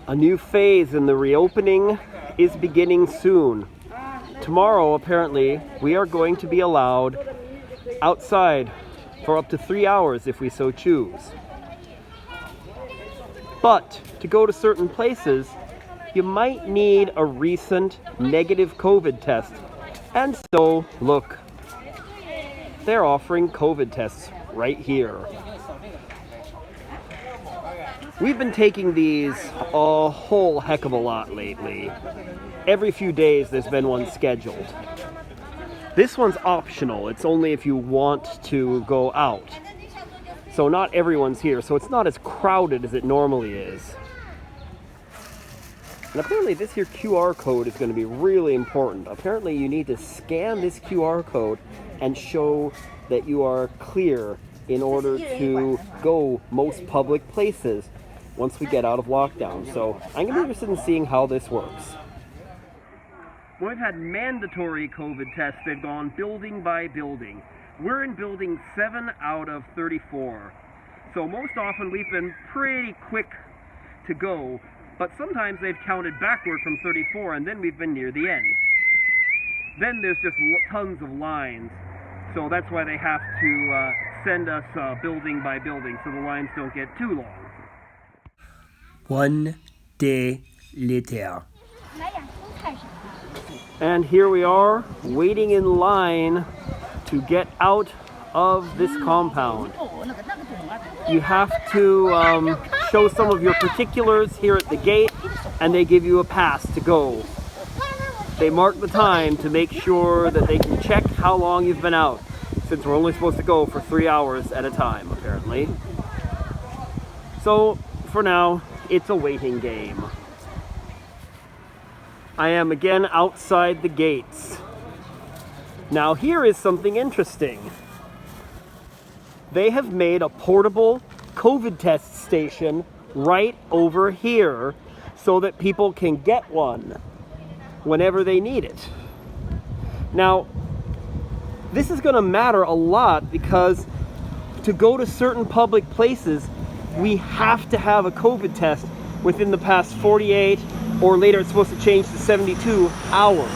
A new phase in the reopening is beginning soon. Tomorrow, apparently, we are going to be allowed outside for up to 3 hours if we so choose. But to go to certain places, you might need a recent negative COVID test. And so, look, they're offering COVID tests right here. We've been taking these a whole heck of a lot lately. Every few days there's been one scheduled. This one's optional. It's only if you want to go out. So not everyone's here, so it's not as crowded as it normally is. And apparently this here QR code is going to be really important. Apparently you need to scan this QR code and show that you are clear in order to go most public places once we get out of lockdown. So I'm going to be interested in seeing how this works. Well, we've had mandatory COVID tests. They've gone building by building. We're in building 7 out of 34. So most often we've been pretty quick to go, but sometimes they've counted backward from 34 and then we've been near the end. Then there's just tons of lines. So that's why they have to send us building by building so the lines don't get too long. 1 day later. And here we are, waiting in line to get out of this compound. You have to show some of your particulars here at the gate, and they give you a pass to go. They mark the time to make sure that they can check how long you've been out, since we're only supposed to go for 3 hours at a time, apparently. So, for now, it's a waiting game. I am again outside the gates. Now here is something interesting. They have made a portable COVID test station right over here so that people can get one whenever they need it. Now, this is going to matter a lot because to go to certain public places, we have to have a COVID test within the past 48, or later it's supposed to change to 72 hours.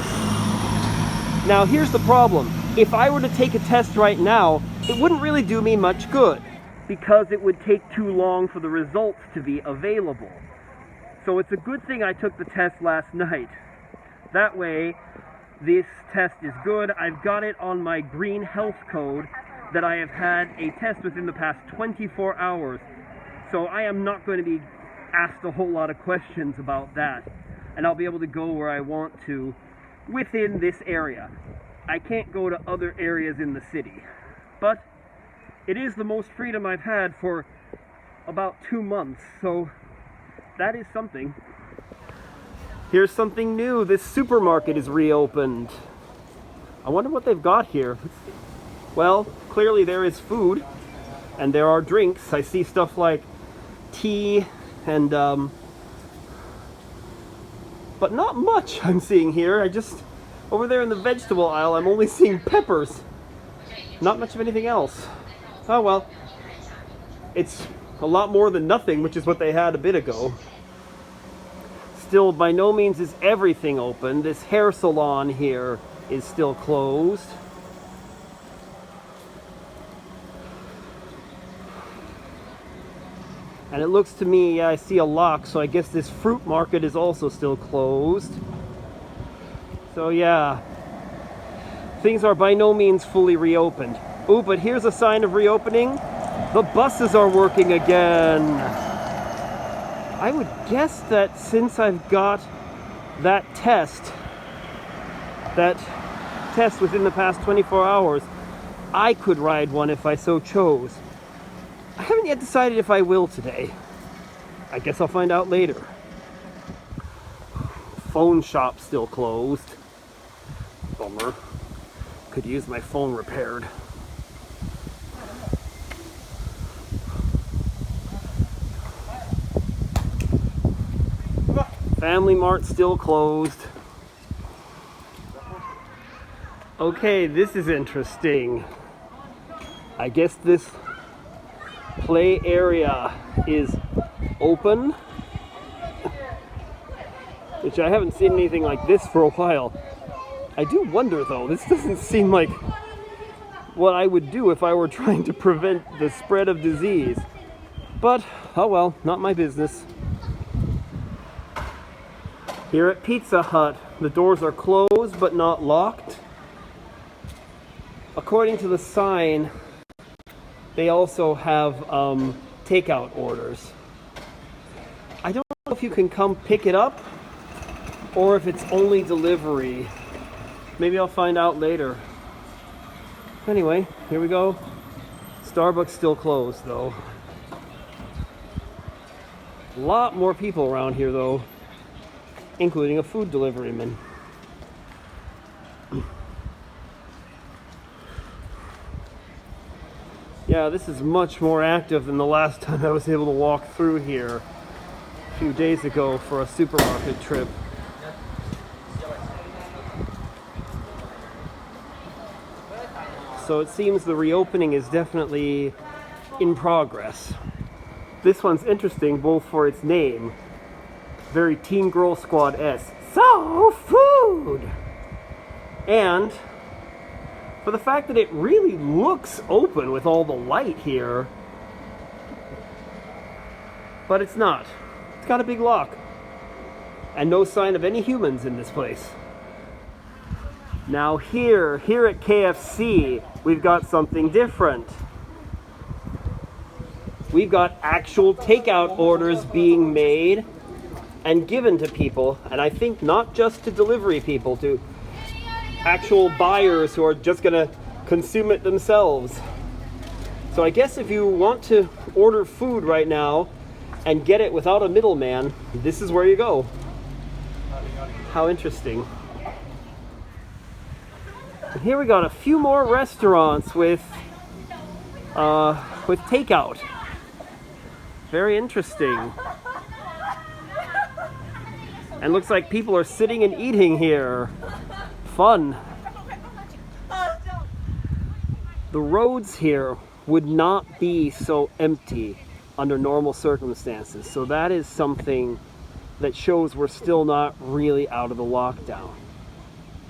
Now here's the problem. If I were to take a test right now, it wouldn't really do me much good because it would take too long for the results to be available. So it's a good thing I took the test last night. That way, this test is good. I've got it on my green health code that I have had a test within the past 24 hours. So I am not going to be asked a whole lot of questions about that. And I'll be able to go where I want to within this area. I can't go to other areas in the city. But it is the most freedom I've had for about 2 months. So that is something. Here's something new. This supermarket is reopened. I wonder what they've got here. Well, clearly there is food and there are drinks. I see stuff like tea and but not much I'm seeing here. Over there in the vegetable aisle, I'm only seeing peppers. Not much of anything else. Oh well. It's a lot more than nothing, which is what they had a bit ago. Still, by no means is everything open. This hair salon here is still closed. And it looks to me, I see a lock, so I guess this fruit market is also still closed. So yeah, things are by no means fully reopened. Ooh, but here's a sign of reopening. The buses are working again. I would guess that since I've got that test within the past 24 hours, I could ride one if I so chose. I haven't yet decided if I will today. I guess I'll find out later. Phone shop still closed. Bummer. Could use my phone repaired. Family Mart still closed. Okay, this is interesting. I guess this play area is open, which I haven't seen anything like this for a while. I do wonder though, this doesn't seem like what I would do if I were trying to prevent the spread of disease. But, oh well, not my business. Here at Pizza Hut, the doors are closed but not locked. According to the sign, they also have takeout orders. I don't know if you can come pick it up or if it's only delivery. Maybe I'll find out later. Anyway, here we go. Starbucks still closed though. A lot more people around here though, including a food deliveryman. Yeah, this is much more active than the last time I was able to walk through here a few days ago for a supermarket trip. So it seems the reopening is definitely in progress. This one's interesting both for its name, very Teen Girl Squad-esque, so food, and for the fact that it really looks open with all the light here, but it's not. It's got a big lock and no sign of any humans in this place. Now here at KFC, we've got something different. We've got actual takeout orders being made and given to people, and I think not just to delivery people, to actual buyers who are just gonna consume it themselves. So I guess if you want to order food right now and get it without a middleman, this is where you go. How interesting. And here we got a few more restaurants with takeout. Very interesting. And looks like people are sitting and eating here. Fun. The roads here would not be so empty under normal circumstances. So that is something that shows we're still not really out of the lockdown.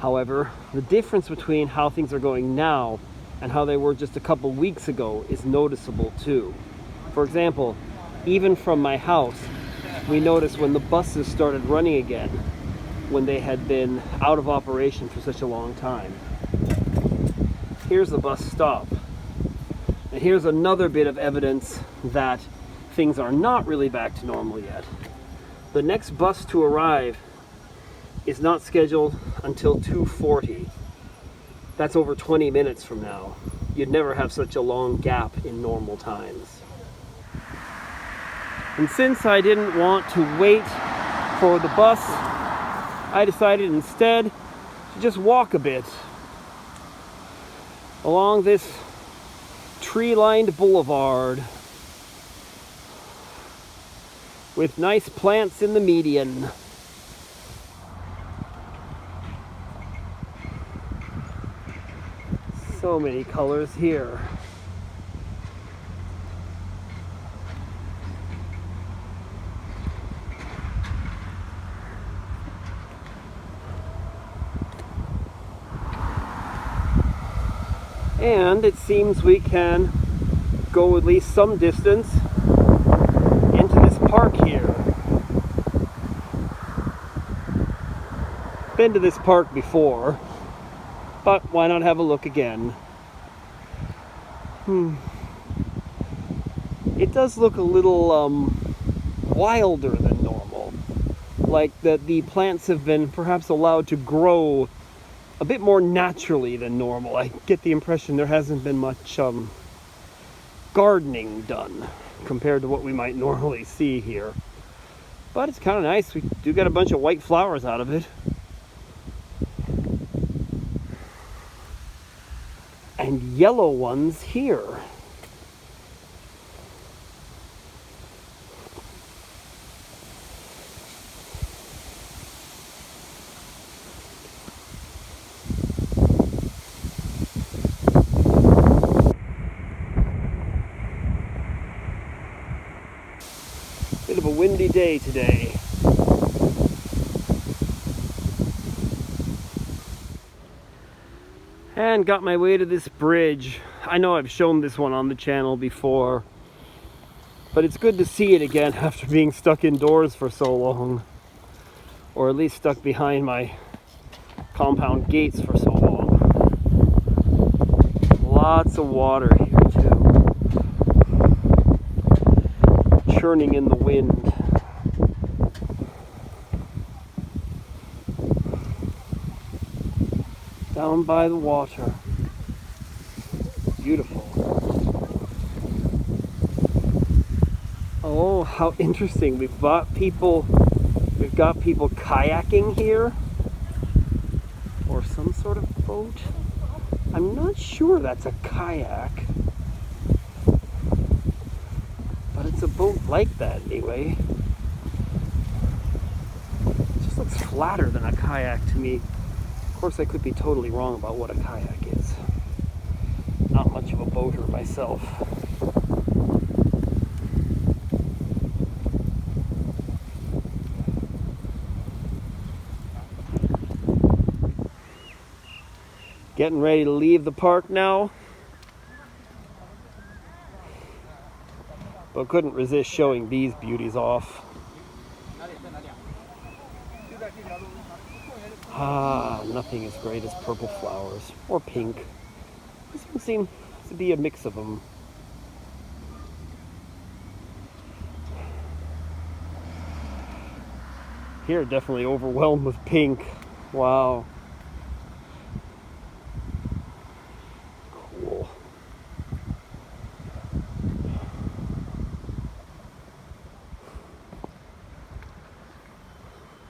However, the difference between how things are going now and how they were just a couple weeks ago is noticeable too. For example, even from my house, we noticed when the buses started running again, when they had been out of operation for such a long time. Here's the bus stop. And here's another bit of evidence that things are not really back to normal yet. The next bus to arrive is not scheduled until 2:40. That's over 20 minutes from now. You'd never have such a long gap in normal times. And since I didn't want to wait for the bus, I decided instead to just walk a bit along this tree-lined boulevard with nice plants in the median. So many colors here. And it seems we can go at least some distance into this park here. Been to this park before, but why not have a look again? It does look a little wilder than normal. Like that the plants have been perhaps allowed to grow a bit more naturally than normal. I get the impression there hasn't been much gardening done compared to what we might normally see here. But it's kind of nice. We do get a bunch of white flowers out of it. And yellow ones here. Bit of a windy day today. And got my way to this bridge. I know I've shown this one on the channel before, but it's good to see it again after being stuck indoors for so long. Or at least stuck behind my compound gates for so long. Lots of water here too. Churning in the wind. Down by the water. Beautiful. Oh, how interesting. We've got people kayaking here. Or some sort of boat. I'm not sure that's a kayak. But it's a boat like that anyway. It just looks flatter than a kayak to me. Of course, I could be totally wrong about what a kayak is. Not much of a boater myself. Getting ready to leave the park now. But couldn't resist showing these beauties off. Ah, nothing as great as purple flowers, or pink. This one seems to be a mix of them. Here, definitely overwhelmed with pink. Wow. Cool.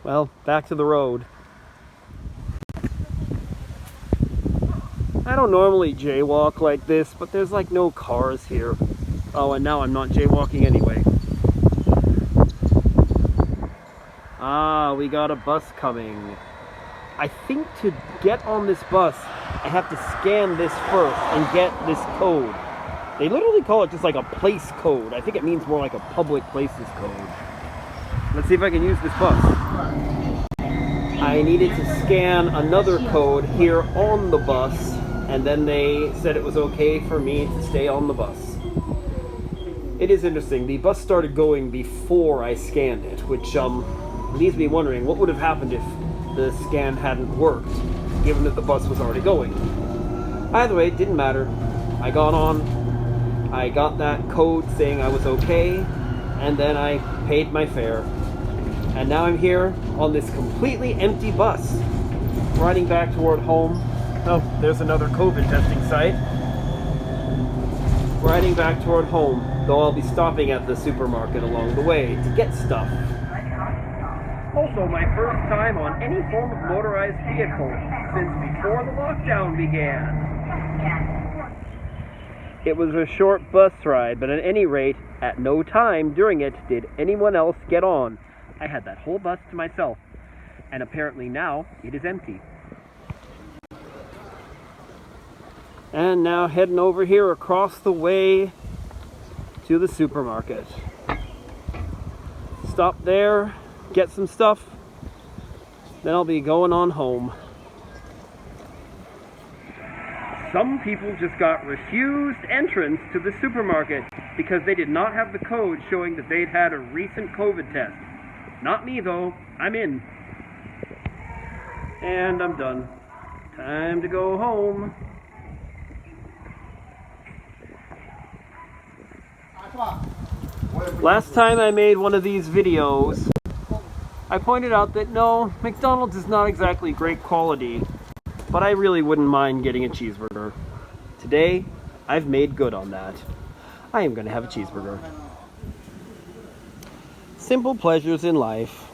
Well, back to the road. I don't normally jaywalk like this, but there's like no cars here. Oh, and now I'm not jaywalking anyway. Ah, we got a bus coming. I think to get on this bus, I have to scan this first and get this code. They literally call it just like a place code. I think it means more like a public places code. Let's see if I can use this bus. I needed to scan another code here on the bus, and then they said it was okay for me to stay on the bus. It is interesting. The bus started going before I scanned it, which leaves me wondering what would have happened if the scan hadn't worked, given that the bus was already going. Either way, it didn't matter. I got on, I got that code saying I was okay, and then I paid my fare. And now I'm here on this completely empty bus, riding back toward home. Oh, there's another COVID testing site. Riding back toward home, though I'll be stopping at the supermarket along the way to get stuff. Also, my first time on any form of motorized vehicle since before the lockdown began. It was a short bus ride, but at any rate, at no time during it did anyone else get on. I had that whole bus to myself, and apparently now it is empty. And now heading over here across the way to the supermarket. Stop there, get some stuff, then I'll be going on home. Some people just got refused entrance to the supermarket because they did not have the code showing that they'd had a recent COVID test. Not me though, I'm in. And I'm done. Time to go home. Last time I made one of these videos, I pointed out that no, McDonald's is not exactly great quality, but I really wouldn't mind getting a cheeseburger. Today, I've made good on that. I am going to have a cheeseburger. Simple pleasures in life.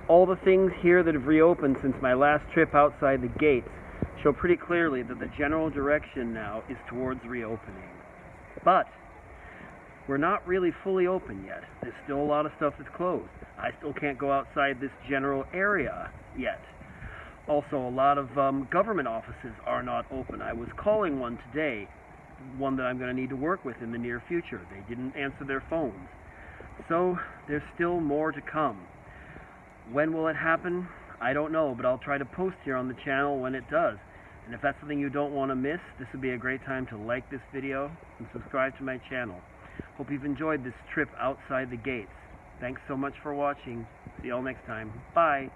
All the things here that have reopened since my last trip outside the gates show pretty clearly that the general direction now is towards reopening. But we're not really fully open yet. There's still a lot of stuff that's closed. I still can't go outside this general area yet. Also, a lot of government offices are not open. I was calling one today, one that I'm going to need to work with in the near future. They didn't answer their phones. So there's still more to come. When will it happen? I don't know, but I'll try to post here on the channel when it does. And if that's something you don't want to miss, this would be a great time to like this video and subscribe to my channel. Hope you've enjoyed this trip outside the gates. Thanks so much for watching. See you all next time. Bye.